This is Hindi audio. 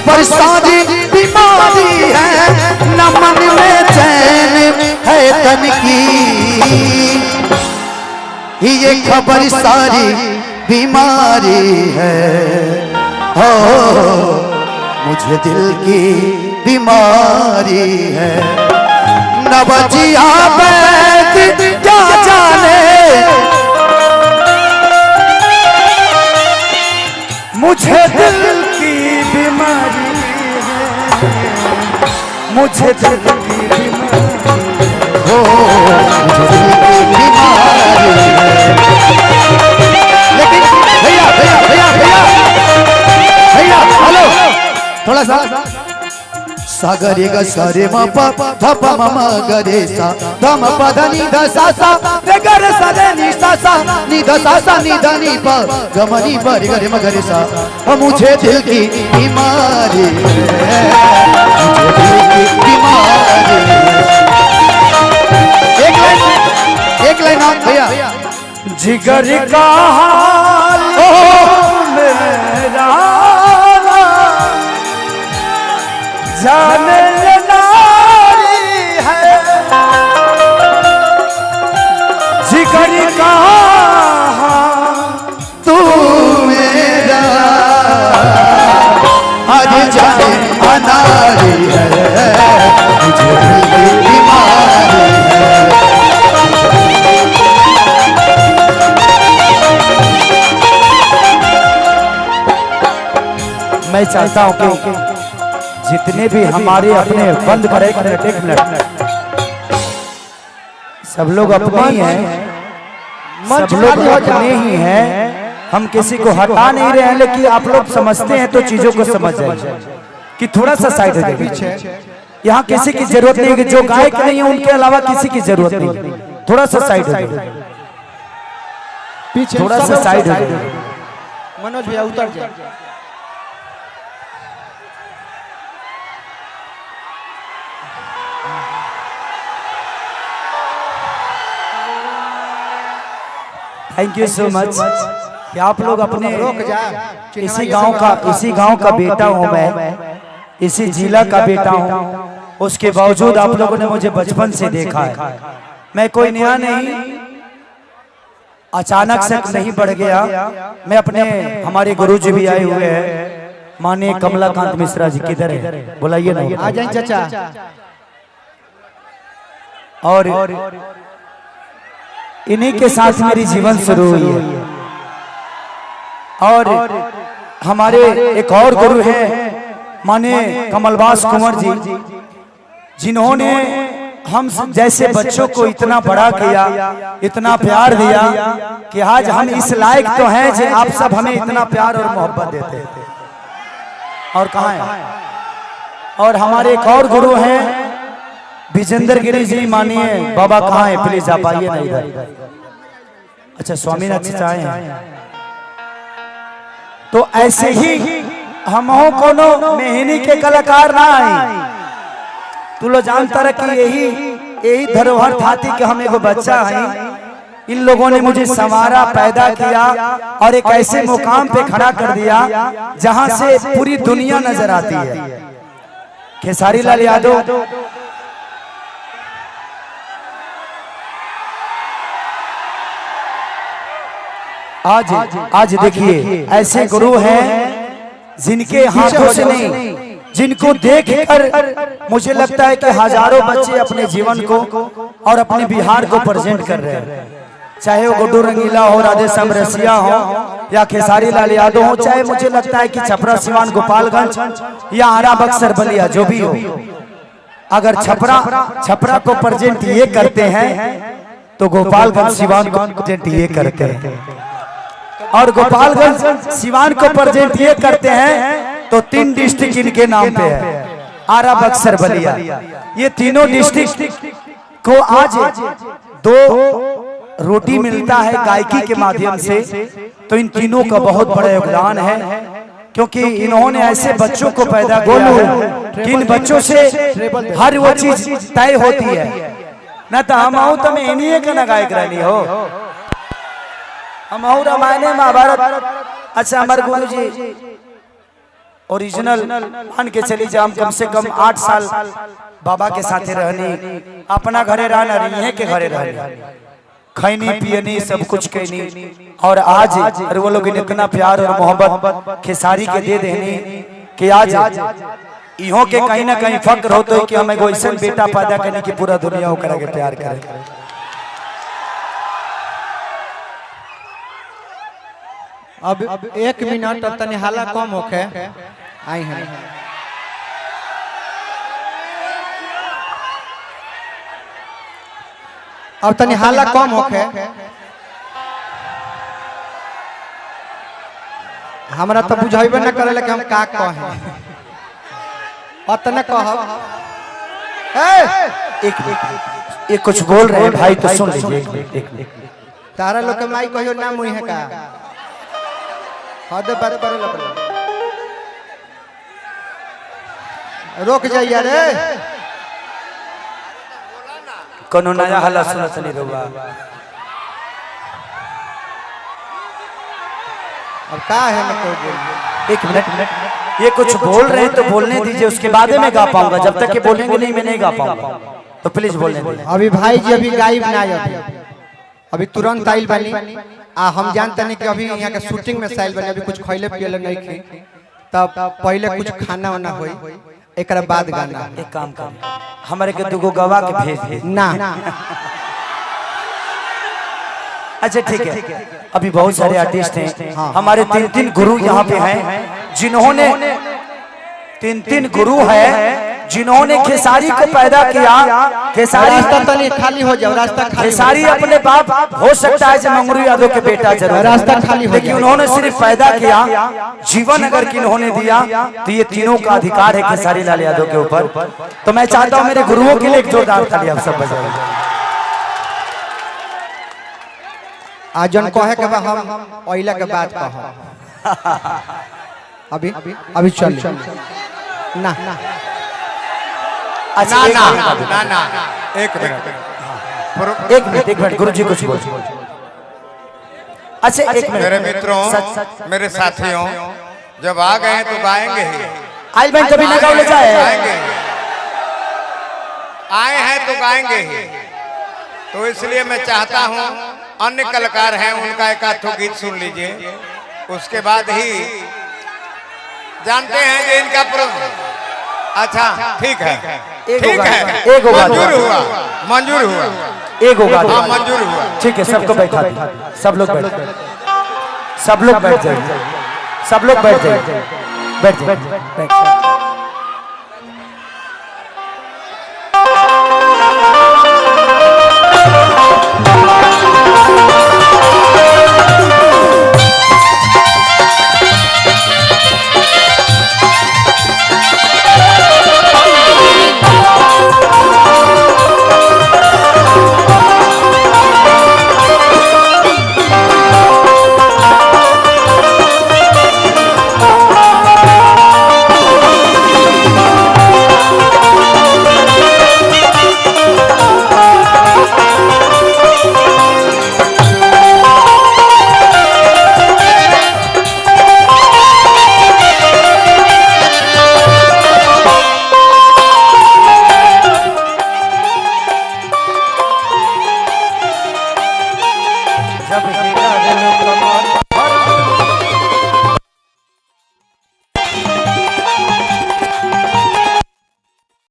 खबर सारी बीमारी है, न मन में चैन है तन की। ये खबर सारी बीमारी है, हो मुझे दिल की बीमारी है। नवजिया बैठ क्या जाने मुझे दिल की बीमारी है, मुझे दिल की बीमारी हो, मुझे दिल की बीमारी है। लेकिन भैया भैया भैया भैया भैया हेलो थोड़ा सा सागरे ग सारे म प ध प म म ग रे सा ध म प ध नि ध सा सा रे ग रे सा रे नि सा सा नि ध सा सा नि ध नि प ग म नि प रे ग रे म ग रे सा। मुझे दिल की बीमारी है, मुझे दिल की बीमारी है। एक लाइन आप भैया। जिगर का हाल मेरा जाने नारी है, जिगर का तू मेरा आज जाने अनारी है, मुझे दिल की बीमारी है। मैं चाहता हूँ कि जितने भी हमारे अपने बंद करे एक मिनट सब लोग अपने ही हैं, सब लोग अपने ही हैं, हम किसी को हटा नहीं रहे हैं, लेकिन आप लोग समझते हैं तो चीजों को समझ जाइए कि थोड़ा सा साइड हो पीछे। यहाँ किसी की जरूरत नहीं है, जो गायक नहीं है उनके अलावा किसी की जरूरत नहीं, थोड़ा सा साइड हो पीछे, थोड़ा सा साइड हो। मनोज भैया उतर जाए। थैंक यू सो मच कि आप लोग अपने इसी गांव का बेटा हूं मैं, इसी जिला का बेटा हूं, उसके बावजूद आप लोगों ने मुझे बचपन से देखा है। मैं कोई नया नहीं, अचानक से नहीं बढ़ गया। मैं अपने हमारे गुरुजी भी आए हुए हैं, माननीय कमलाकांत मिश्रा जी, किधर है बुलाइए ना, आ जाए चाचा। और इन्हीं के साथ मेरी जीवन शुरू हुई है। और हमारे एक और गुरु हैं माननीय कमलवास कुंवर जी, जिन्होंने हम जैसे बच्चों को इतना बड़ा किया, इतना प्यार दिया कि आज हम इस लायक तो हैं कि आप सब हमें इतना प्यार और मोहब्बत देते हैं। और कहाँ है? और हमारे एक और गुरु हैं विजेंद्र गिरी जी, मानिए बाबा कहाँ है, प्लीज आप आइए ना इधर। अच्छा स्वामीनाथ चाचा हैं। तो ऐसे ही हम हो कोनो मेहनी के कलाकार ना आई, तू लो जानता रहा कि यही धरोहर थाती कि हम एगो बच्चा है। इन लोगों ने मुझे संवारा, पैदा किया और एक ऐसे मुकाम पे खड़ा कर दिया जहां से पूरी दुनिया नजर आती है। खेसारी लाल यादव आज देखिए ऐसे गुरु हैं जिनके हाथों से नहीं, जिनको देखकर मुझे लगता है कि हजारों बच्चे अपने जीवन को और अपने बिहार को प्रेजेंट कर रहे हैं। चाहे वो गुड्डू रंगीला हो, राधेश्याम रसिया हो या खेसारी लाल यादव हो, चाहे मुझे लगता है कि छपरा सिवान गोपालगंज या आरा बक्सर बलिया जो भी हो, अगर छपरा को प्रेजेंट ये करते हैं तो गोपालगंज सिवान को प्रेजेंट ये करते हैं, और गोपालगंज सिवान को प्रेजेंट ये करते हैं तो 3 डिस्ट्रिक्ट इनके नाम पे है, आरा बक्सर बलिया। ये तीनों डिस्ट्रिक्ट को आज 2 रोटी मिलता है गायकी के माध्यम से, तो इन तीनों का बहुत बड़ा योगदान है, क्योंकि इन्होंने ऐसे बच्चों को पैदा किया है कि इन बच्चों से हर वो चीज तय होती है। न तो हम आऊ तो मैं इन्हीं का न गायक रहनी हो, हम आऊ रामायण महाभारत। अच्छा हमारे गुरु जी ओरिजिनल मान के चली जा, हम कम से कम 8 साल बाबा के साथे रहनी, अपना घरे रहना रही के घरे रहनी, खैनी पियनी सब कुछ कहनी। और आज अरे वो लोग इतना प्यार और मोहब्बत खेसारी के दे देनी कि आज इहो के कहीं ना कहीं फक्र होता है कि हमें ऐसा बेटा पैदा करने की पूरा दुनिया ओकरा के प्यार करे। अब 1 मिनट अब तनी हाला कम होके आई हैं। अब तनी हाला कम होके हमरा तो बुझाइबे न करेला कि हम का कहें, अतने कहब। एक कुछ बोल रहे हैं भाई तो सुन लीजिए। तारा लोग के माई कहियो ना मुई है का हद बात करे लग रोक जाइए रे, कोनो नया हल्ला सुनत नहीं रहुआ। अब का है मैं कोई बोल। 1 मिनट, ये कुछ बोल रहे हैं तो बोलने दीजिए, उसके बाद में गा पाऊंगा, जब तक कि बोलेंगे नहीं मैं नहीं गा पाऊंगा, तो प्लीज बोलने दीजिए। अभी भाई जी अभी गायब ना अभी तुरंत आइल बानी। हम जानते नहीं कि अभी यहाँ के शूटिंग में साइल बने, अभी कुछ खैले पियले नहीं खे, तब पहले कुछ खाना वाना होई, एक बाद गाना। एक काम कर, हमारे के दुगो गवा के भेज दे ना। अच्छा ठीक है, अभी बहुत सारे आर्टिस्ट हैं, हमारे 3 गुरु यहाँ पे हैं, जिन्होंने 3 गुरु हैं जिन्होंने खेसारी को पैदा किया। खेसारी खाली हो जाओ, रास्ता खाली। खेसारी अपने बाप हो सकता है मंगरू यादव के बेटा जरूर, रास्ता खाली हो, लेकिन उन्होंने सिर्फ पैदा किया, जीवन अगर किन्होंने दिया तो ये तीनों का अधिकार है खेसारी लाल यादव के ऊपर। तो मैं चाहता हूँ मेरे गुरुओं के लिए एक जोरदार ताली आप सब बजाइए। आज जन कहे के हम ओइला के बात कहो अभी अभी चल ना अच्छा ना एक मिनट गुरुजी कुछ बोल। अच्छा एक मिनट मेरे मित्रों, मेरे साथियों, जब आ गए तो गाएंगे ही। आइल बहन कभी ना गाओ ले जाए, आए हैं तो गाएंगे ही। तो इसलिए मैं चाहता हूँ अन्य कलाकार हैं उनका एक आध गीत सुन लीजिए, उसके बाद ही जानते हैं कि इनका अच्छा ठीक है, ठीक है, एक मंजूर हुआ, मंजूर हुआ, एक होगा, हाँ मंजूर हुआ। ठीक है, सबको बैठा दीजिए, सब लोग बैठ जाइए, सब लोग बैठ जाइए, सब लोग बैठ जाइए, बैठ जाइए।